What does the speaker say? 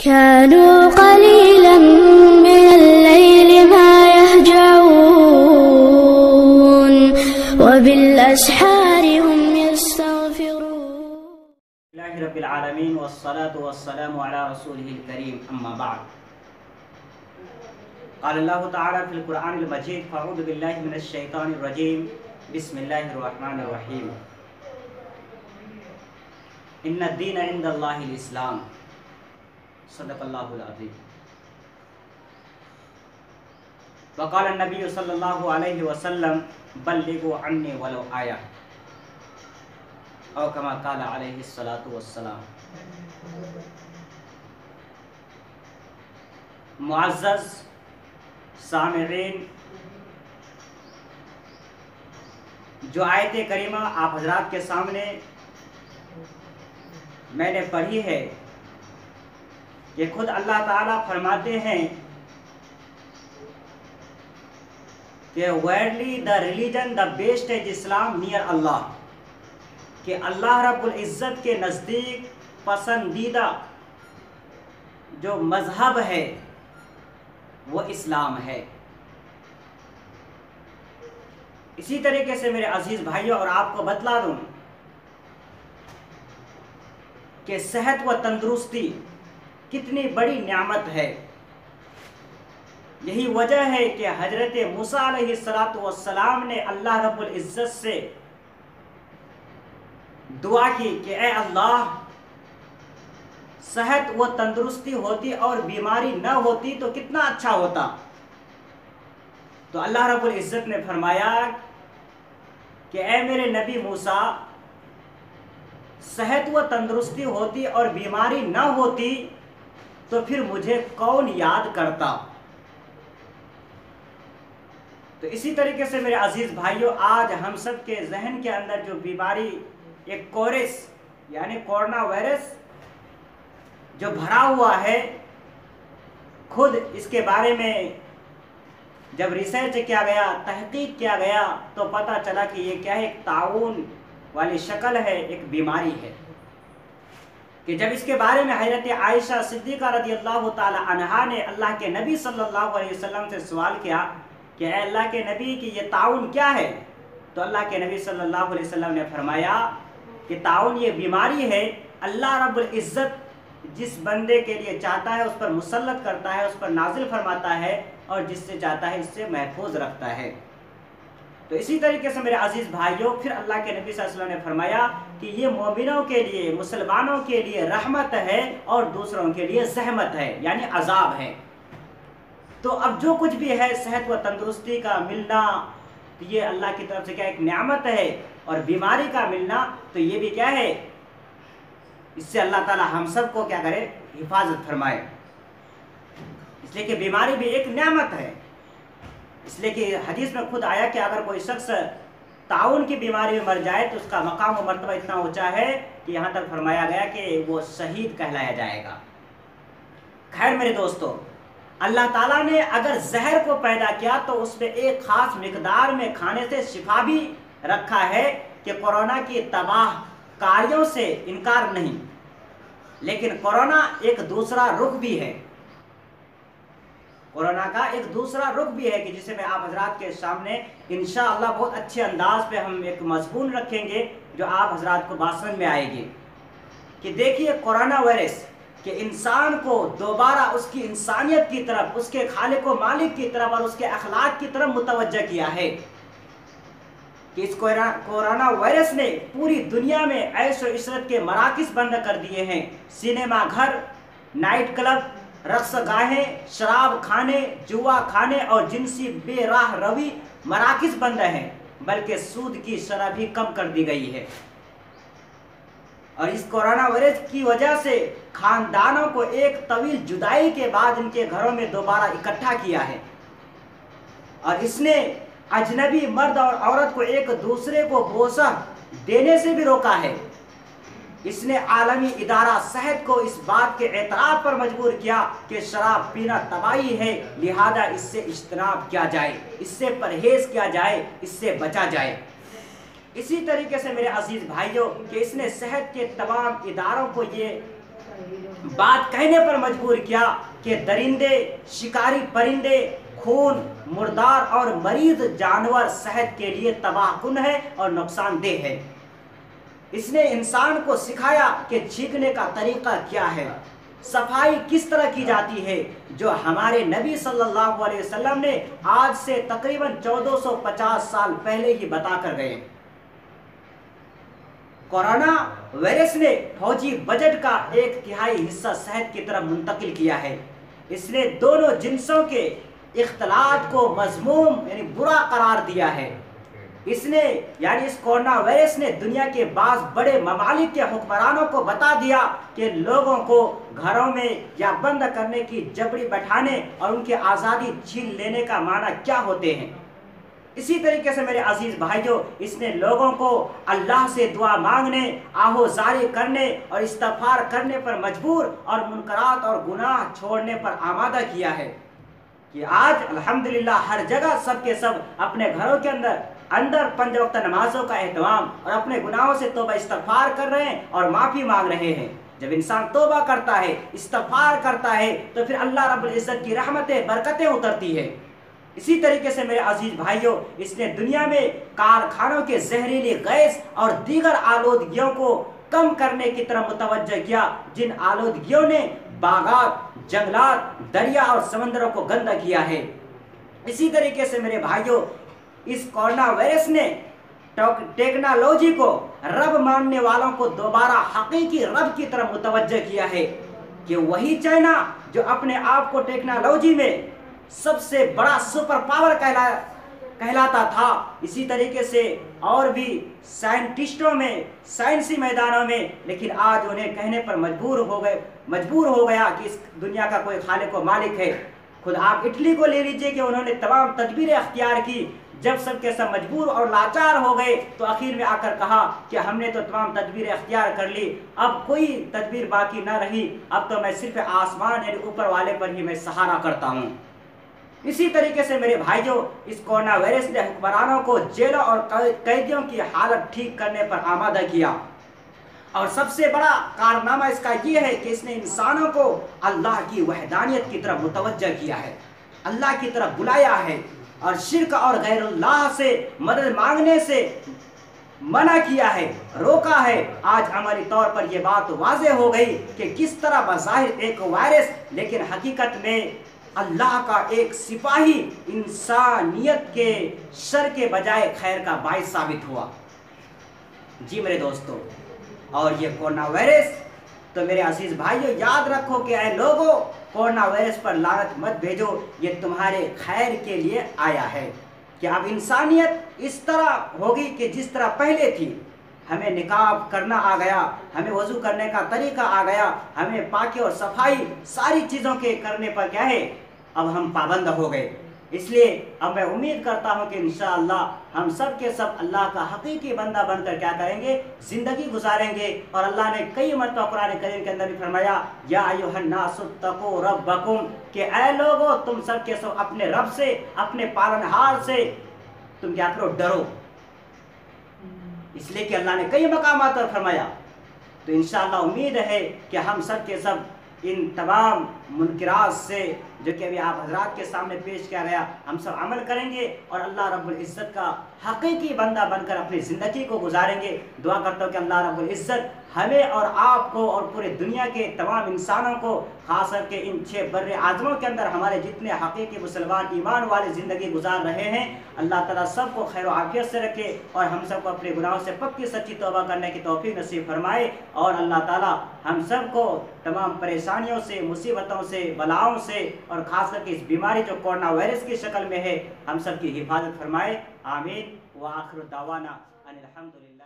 كانوا قليلا من الليل ما يهجعون وبالأسحار هم يستغفرون. اللہ رب العالمین والصلاة والسلام على رسوله الكریم اما بعد. قال اللہ تعالی فی القرآن المجید فاعوذ باللہ من الشیطان الرجیم بسم اللہ الرحمن الرحیم. ان الدین عند اللہ الاسلام. صدق اللہ العظیم. وقال النبی صلی اللہ علیہ وسلم بلغوا عنی ولو آیہ او کما قال علیہ الصلاۃ والسلام. معزز سامعین، جو آیت کریمہ آپ حضرات کے سامنے میں نے پڑھی ہے کہ خود اللہ تعالیٰ فرماتے ہیں کہ worldly the religion the best is Islam near Allah, کہ اللہ رب العزت کے نزدیک پسندیدہ جو مذہب ہے وہ اسلام ہے. اسی طریقے سے میرے عزیز بھائیوں اور آپ کو بتلا دوں کہ صحت و تندرستی کتنی بڑی نعمت ہے. یہی وجہ ہے کہ حضرت موسیٰ علیہ السلام نے اللہ رب العزت سے دعا کی کہ اے اللہ، صحت و تندرستی ہوتی اور بیماری نہ ہوتی تو کتنا اچھا ہوتا. تو اللہ رب العزت نے فرمایا کہ اے میرے نبی موسیٰ، صحت و تندرستی ہوتی اور بیماری نہ ہوتی تو پھر مجھے کون یاد کرتا. تو اسی طریقے سے میرے عزیز بھائیوں، آج ہم سب کے ذہن کے اندر جو بیماری ایک کورس یعنی کورونا وائرس جو بھرا ہوا ہے، خود اس کے بارے میں جب ریسرچ کیا گیا، تحقیق کیا گیا تو پتہ چلا کہ یہ کیا ہے، ایک طاعون والی شکل ہے، ایک بیماری ہے. کہ جب اس کے بارے میں حضرت عائشہ صدیقہ رضی اللہ تعالی عنہا نے اللہ کے نبی صلی اللہ علیہ وسلم سے سوال کیا کہ اے اللہ کے نبی کہ یہ طاعون کیا ہے، تو اللہ کے نبی صلی اللہ علیہ وسلم نے فرمایا کہ طاعون یہ بیماری ہے، اللہ رب العزت جس بندے کے لیے چاہتا ہے اس پر مسلط کرتا ہے، اس پر نازل فرماتا ہے، اور جس سے چاہتا ہے اس سے محفوظ رکھتا ہے. تو اسی طریقے سے میرے عزیز بھائیوں، پھر اللہ کے نبی صلی اللہ علیہ وسلم نے فرمایا کہ یہ مومنوں کے لیے، مسلمانوں کے لیے رحمت ہے اور دوسروں کے لیے زحمت ہے، یعنی عذاب ہے. تو اب جو کچھ بھی ہے صحت و تندرستی کا ملنا، یہ اللہ کی طرف سے کیا ایک نعمت ہے، اور بیماری کا ملنا تو یہ بھی کیا ہے، اس سے اللہ تعالی ہم سب کو کیا کرے، حفاظت فرمائے. اس لیے کہ بیماری بھی ایک نعمت ہے. اس لیے کہ حدیث میں خود آیا کہ اگر کوئی شخص طاعون کی بیماری میں مر جائے تو اس کا مقام و مرتبہ اتنا اونچا ہے کہ یہاں تک فرمایا گیا کہ وہ شہید کہلایا جائے گا. خیر میرے دوستو، اللہ تعالیٰ نے اگر زہر کو پیدا کیا تو اس میں ایک خاص مقدار میں کھانے سے شفا بھی رکھا ہے کہ کورونا کی تباہ کاریوں سے انکار نہیں. لیکن کورونا ایک دوسرا رخ بھی ہے، کورونا کا ایک دوسرا رخ بھی ہے کہ جسے میں آپ حضرات کے سامنے انشاءاللہ بہت اچھے انداز پہ ہم ایک مضمون رکھیں گے جو آپ حضرات کو بات سمجھ میں آئے گی. کہ دیکھیے کورونا وائرس کہ انسان کو دوبارہ اس کی انسانیت کی طرف، اس کے خالق و مالک کی طرف اور اس کے اخلاق کی طرف متوجہ کیا ہے. کہ اس کورونا وائرس نے پوری دنیا میں عیش و عشرت کے مراکز بند کر دیے ہیں. سینما گھر، نائٹ کلب، رقص گاہیں، شراب کھانے، جوا کھانے اور جنسی بے راہ روی مراکز بند ہیں، بلکہ سود کی شرح بھی کم کر دی گئی ہے. اور اس کورونا وائرس کی وجہ سے خاندانوں کو ایک طویل جدائی کے بعد ان کے گھروں میں دوبارہ اکٹھا کیا ہے، اور اس نے اجنبی مرد اور عورت کو ایک دوسرے کو بوسہ دینے سے بھی روکا ہے. اس نے عالمی ادارہ صحت کو اس بات کے اعتراف پر مجبور کیا کہ شراب پینا تباہی ہے، لہذا اس سے اجتناب کیا جائے، اس سے پرہیز کیا جائے، اس سے بچا جائے. اسی طریقے سے میرے عزیز بھائیوں کہ اس نے صحت کے تمام اداروں کو یہ बात कहने पर मजबूर किया कि दरिंदे, शिकारी परिंदे, खून, मुर्दार और मरीज जानवर सेहत के लिए तबाहकुन है और नुकसानदेह है। इसने इंसान को सिखाया कि छींकने का तरीका क्या है, सफाई किस तरह की जाती है, जो हमारे नबी सल्लल्लाहु अलैहि वसल्लम ने आज से तकरीबन 1450 साल पहले ही बता कर गए। कोरोना वायरस ने फौजी बजट का 1/3 हिस्सा सेहत की तरफ मुंतकिल किया है। इसने दोनों जिन्सों के इख्तलात को मज़मूम यानी बुरा करार दिया है। इसने यानी इस कोरोना वायरस ने दुनिया के बाज़ बड़े ममालिक के हुक्मरानों को बता दिया कि लोगों को घरों में या बंद करने की जबरी बैठाने और उनकी आज़ादी छीन लेने का माना क्या होते हैं। इसी तरीके से मेरे अजीज भाइयों, इसने लोगों को अल्लाह से दुआ मांगने, आहोजारी करने और इस्तिग़फ़ार करने पर मजबूर और मुनकरात और गुनाह छोड़ने पर आमादा किया है कि आज अल्हम्दुलिल्लाह हर जगह सब के सब अपने घरों के अंदर 5 वक्त नमाजों का एहतमाम और अपने गुनाहों से तौबा इस्तिग़फ़ार कर रहे हैं और माफ़ी मांग रहे हैं। जब इंसान तौबा करता है, इस्तिग़फ़ार करता है, तो फिर अल्लाह रब्बुल इज़्ज़त की रहमतें, बरकतें उतरती है। इसी तरीके से मेरे अजीज भाइयों, इसने दुनिया में कारखानों के जहरीली गैस और दीगर आलूदगियों को कम करने की तरफ मुतवज्जह किया, जिन आलूदगियों ने बागात, जंगलात, दरिया और समंदरों को गंदा किया है। इसी तरीके से मेरे भाइयों, इस कोरोना वायरस ने टेक्नोलॉजी को रब मानने वालों को दोबारा हकीकी रब की तरफ मुतवज्जह किया है कि वही चाइना जो अपने आप को टेक्नोलॉजी में सबसे बड़ा सुपर पावर कहलाता था, इसी तरीके से और भी साइंटिस्टों में, साइंसी मैदानों में, लेकिन आज उन्हें कहने पर मजबूर हो गया कि इस दुनिया का कोई खालिक व मालिक है। खुद आप इटली को ले लीजिए कि उन्होंने तमाम तदबीरें अख्तियार की, जब सब के सब मजबूर और लाचार हो गए तो आखिर में आकर कहा कि हमने तो तमाम तदबीरें अख्तियार कर ली, अब कोई तदबीर बाकी ना रही, अब तो मैं सिर्फ आसमान यानी ऊपर वाले पर ही मैं सहारा करता हूँ। इसी तरीके से मेरे भाइयों, इस कोरोना वायरस ने हुक्मरानों को जेलों और कैदियों की हालत ठीक करने पर आमादा किया और सबसे बड़ा कारनामा इसका ये है कि इसने इंसानों को अल्लाह की वहदानियत की तरफ मुतवज्जह किया है, अल्लाह की तरफ बुलाया है और शिर्क और गैरुल्लाह से मदद मांगने से मना किया है, रोका है। आज अमली तौर पर यह बात वाज़ेह हो गई कि किस तरह बज़ाहिर एक वायरस लेकिन हकीकत में अल्लाह का एक सिपाही इंसानियत के शर के बजाय खैर का बाइस साबित हुआ। जी मेरे दोस्तों, और ये कोरोना वायरस, तो मेरे अजीज भाइयों याद रखो कि ऐ लोगों, कोरोना वायरस पर लानत मत भेजो, ये तुम्हारे खैर के लिए आया है कि अब इंसानियत इस तरह होगी कि जिस तरह पहले थी। हमें निकाब करना आ गया, हमें वज़ू करने का तरीका आ गया, हमें पाकी और सफाई सारी चीज़ों के करने पर क्या है, अब हम पाबंद हो गए। इसलिए अब मैं उम्मीद करता हूँ कि इंशाअल्लाह हम सब के सब अल्लाह का हकीकी बंदा बनकर क्या करेंगे, ज़िंदगी गुजारेंगे। और अल्लाह ने कई मरतबा कुरान करीम के अंदर भी फरमाया, या अय्युहन्नासुत्तकू रब्बकुम, कि ऐ लोगों तुम सब के सब अपने रब से, अपने पालनहार से तुम क्या करो, डरो। इसलिए कि अल्लाह ने कई मकामात पर फरमाया। तो इंशाअल्लाह उम्मीद है कि हम सब के सब इन तमाम मुनकरात से जो कि अभी आप हजरात के सामने पेश किया गया, हम सब अमल करेंगे और अल्लाह रब्बुल इज़्ज़त का हकीकी बंदा बनकर अपनी ज़िंदगी को गुजारेंगे। दुआ करता हूँ कि अल्लाह रब्बुल इज़्ज़त हमें और आपको और पूरे दुनिया के तमाम इंसानों को, खास करके इन 6 बर्रे आज़मों के अंदर हमारे जितने हकीकी मुसलमान ईमान वाले ज़िंदगी गुजार रहे हैं, अल्लाह ताला सबको खैर व आफियत से रखे और हम सबको अपने गुनाहों से पक्की सच्ची तौबा करने की तौफीक नसीब फरमाए। और अल्लाह ताला हम सबको तमाम परेशानियों से, मुसीबतों से, बलाओं से और ख़ास करके इस बीमारी जो कोरोना वायरस की शक्ल में है, हम सब की हिफाजत फरमाए। आमीन व आखिर दावाना अनिल हम्दुलिल्लाह।